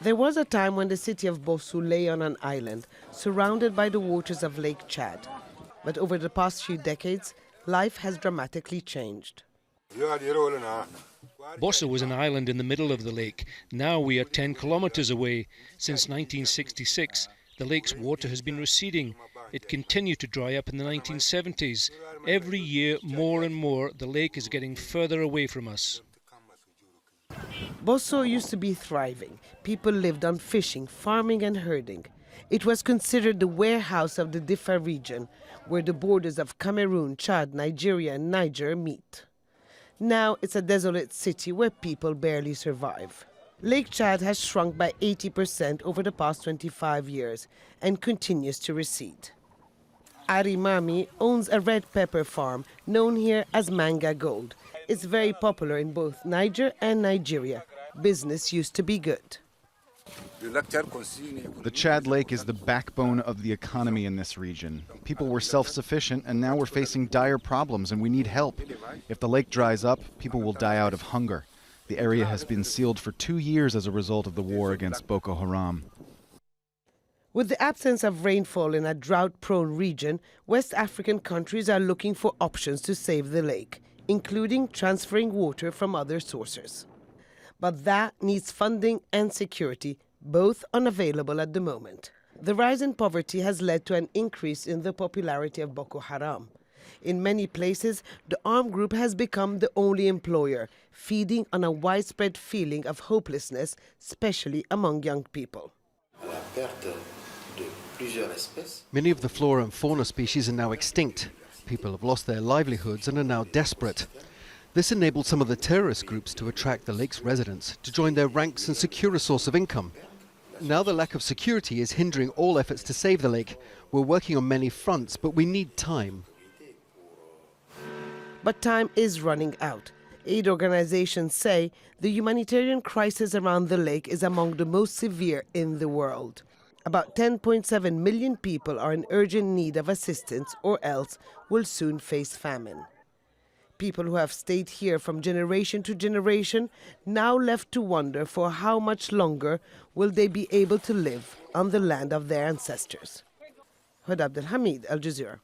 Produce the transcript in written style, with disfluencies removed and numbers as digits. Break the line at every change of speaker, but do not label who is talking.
There was a time when the city of Bossou lay on an island, surrounded by the waters of Lake Chad. But over the past few decades, life has dramatically changed.
Bossou was an island in the middle of the lake. Now we are 10 kilometers away. Since 1966, the lake's water has been receding. It continued to dry up in the 1970s. Every year, more and more, the lake is getting further away from us.
Bossou used to be thriving. People lived on fishing, farming and herding. It was considered the warehouse of the Diffa region, where the borders of Cameroon, Chad, Nigeria and Niger meet. Now it's a desolate city where people barely survive. Lake Chad has shrunk by 80% over the past 25 years and continues to recede. Ari Mami owns a red pepper farm known here as Manga Gold. It's very popular in both Niger and Nigeria. Business used to be good.
The Chad Lake is the backbone of the economy in this region. People were self-sufficient and now we're facing dire problems and we need help. If the lake dries up, people will die out of hunger. The area has been sealed for 2 years as a result of the war against Boko Haram.
With the absence of rainfall in a drought-prone region, West African countries are looking for options to save the lake, including transferring water from other sources. But that needs funding and security, both unavailable at the moment. The rise in poverty has led to an increase in the popularity of Boko Haram. In many places, the armed group has become the only employer, feeding on a widespread feeling of hopelessness, especially among young people.
Many of the flora and fauna species are now extinct. People have lost their livelihoods and are now desperate. This enabled some of the terrorist groups to attract the lake's residents to join their ranks and secure a source of income. Now the lack of security is hindering all efforts to save the lake. We're working on many fronts, but we need time.
But time is running out. Aid organizations say the humanitarian crisis around the lake is among the most severe in the world. About 10.7 million people are in urgent need of assistance or else will soon face famine. People who have stayed here from generation to generation now left to wonder for how much longer will they be able to live on the land of their ancestors. Hoda Abdel-Hamid, Al Jazeera.